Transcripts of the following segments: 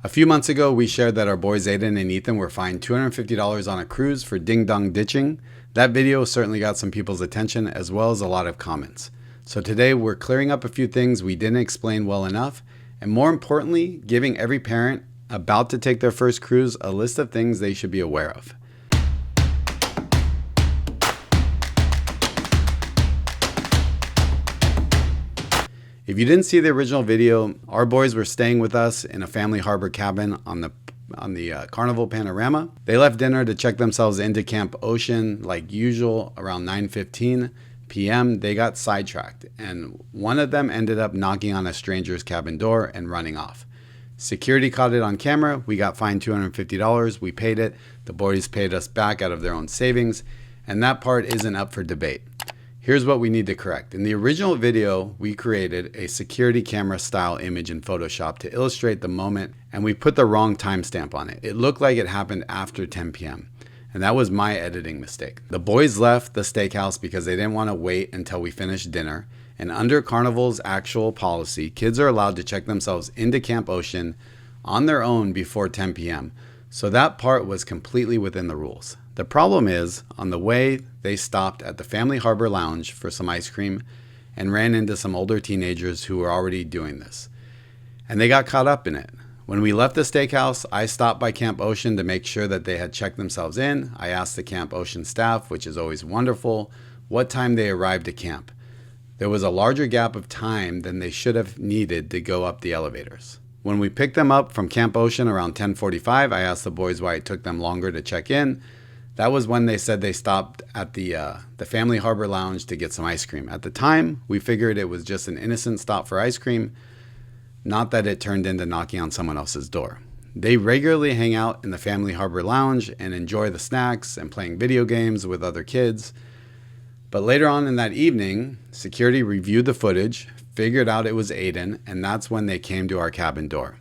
A few months ago, we shared that our boys Aiden and Ethan were fined $250 on a cruise for ding-dong ditching. That video certainly got some people's attention as well as a lot of comments. So today we're clearing up a few things we didn't explain well enough, and more importantly, giving every parent about to take their first cruise a list of things they should be aware of. If you didn't see the original video, our boys were staying with us in a family harbor cabin on the Carnival panorama. They left dinner to check themselves into Camp Ocean like usual around 9:15 p.m. They got sidetracked and one of them ended up knocking on a stranger's cabin door and running off. Security caught it on camera. We got fined $250. We paid it. The boys paid us back out of their own savings, and that part isn't up for debate. Here's what we need to correct. In the original video, we created a security camera style image in Photoshop to illustrate the moment, and we put the wrong timestamp on it. It looked like it happened after 10 p.m. and that was my editing mistake. The boys left the steakhouse because they didn't want to wait until we finished dinner, and under Carnival's actual policy, kids are allowed to check themselves into Camp Ocean on their own before 10 p.m. So that part was completely within the rules. The problem is, on the way, they stopped at the Family Harbor Lounge for some ice cream and ran into some older teenagers who were already doing this. And they got caught up in it. When we left the steakhouse, I stopped by Camp Ocean to make sure that they had checked themselves in. I asked the Camp Ocean staff, which is always wonderful, what time they arrived at camp. There was a larger gap of time than they should have needed to go up the elevators. When we picked them up from Camp Ocean around 10:45, I asked the boys why it took them longer to check in. That was when they said they stopped at the Family Harbor Lounge to get some ice cream. At the time, we figured it was just an innocent stop for ice cream, not that it turned into knocking on someone else's door. They regularly hang out in the Family Harbor Lounge and enjoy the snacks and playing video games with other kids. But later on in that evening, security reviewed the footage, figured out it was Aiden, and that's when they came to our cabin door,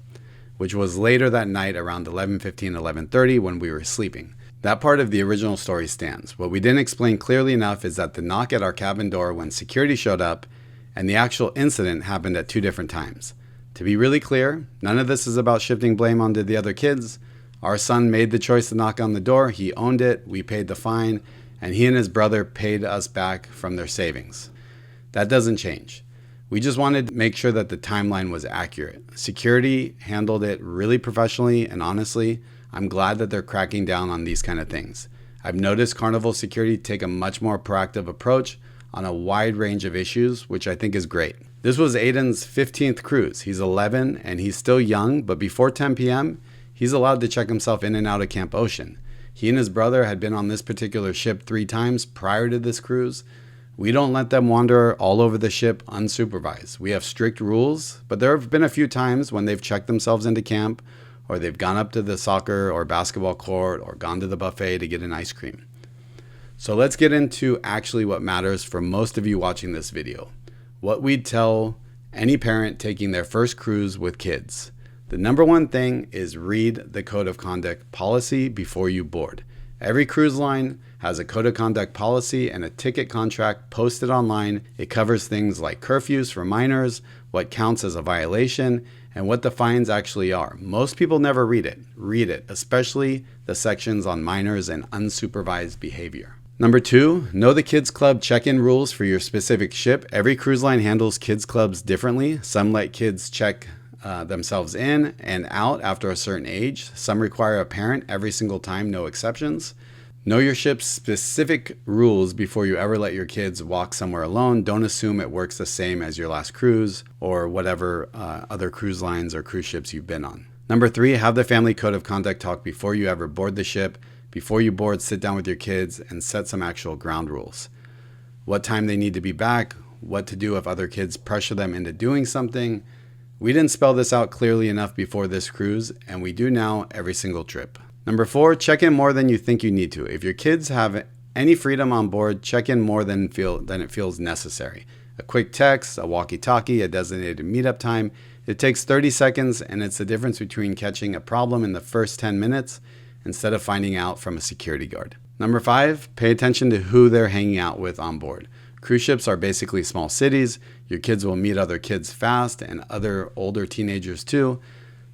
which was later that night around 11:15, 11:30 when we were sleeping. That part of the original story stands. What we didn't explain clearly enough is that the knock at our cabin door when security showed up and the actual incident happened at two different times. To be really clear, none of this is about shifting blame onto the other kids. Our son made the choice to knock on the door. He owned it. We paid the fine, and he and his brother paid us back from their savings. That doesn't change. We just wanted to make sure that the timeline was accurate. Security handled it really professionally, and honestly, I'm glad that they're cracking down on these kind of things. I've noticed Carnival security take a much more proactive approach on a wide range of issues, which I think is great. This was Aiden's 15th cruise. He's 11 and he's still young, but before 10 p.m., he's allowed to check himself in and out of Camp Ocean. He and his brother had been on this particular ship 3 times prior to this cruise. We don't let them wander all over the ship unsupervised. We have strict rules, but there have been a few times when they've checked themselves into camp, or they've gone up to the soccer or basketball court or gone to the buffet to get an ice cream. So let's get into actually what matters for most of you watching this video. What we'd tell any parent taking their first cruise with kids. The number one thing is read the code of conduct policy before you board. Every cruise line has a code of conduct policy and a ticket contract posted online. It covers things like curfews for minors, what counts as a violation, and what the fines actually are. Most people never read it. Read it, especially the sections on minors and unsupervised behavior. Number 2, know the kids club check-in rules for your specific ship. Every cruise line handles kids clubs differently. Some let kids check themselves in and out after a certain age. Some require a parent every single time, no exceptions. Know your ship's specific rules before you ever let your kids walk somewhere alone. Don't assume it works the same as your last cruise or whatever other cruise lines or cruise ships you've been on. Number 3, have the family code of conduct talk before you ever board the ship. Before you board, sit down with your kids and set some actual ground rules. What time they need to be back, what to do if other kids pressure them into doing something. We didn't spell this out clearly enough before this cruise, and we do now every single trip. Number 4, check in more than you think you need to. If your kids have any freedom on board, check in more than it feels necessary. A quick text, a walkie-talkie, a designated meetup time. It takes 30 seconds, and it's the difference between catching a problem in the first 10 minutes instead of finding out from a security guard. Number 5, pay attention to who they're hanging out with on board. Cruise ships are basically small cities. Your kids will meet other kids fast and other older teenagers too.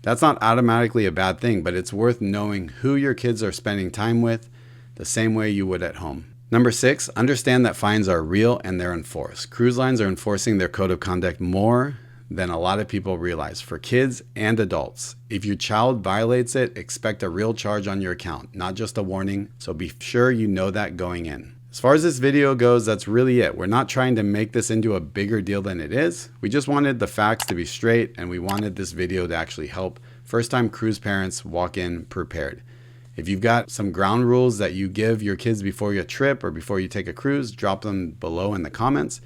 That's not automatically a bad thing, but it's worth knowing who your kids are spending time with the same way you would at home. Number 6, understand that fines are real and they're enforced. Cruise lines are enforcing their code of conduct more than a lot of people realize for kids and adults. If your child violates it, expect a real charge on your account, not just a warning. So be sure you know that going in. As far as this video goes, that's really it. We're not trying to make this into a bigger deal than it is. We just wanted the facts to be straight, and we wanted this video to actually help first-time cruise parents walk in prepared. If you've got some ground rules that you give your kids before your trip or before you take a cruise, drop them below in the comments.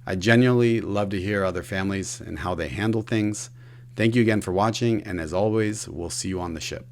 I genuinely love to hear other families and how they handle things. Thank you again for watching, and as always, we'll see you on the ship.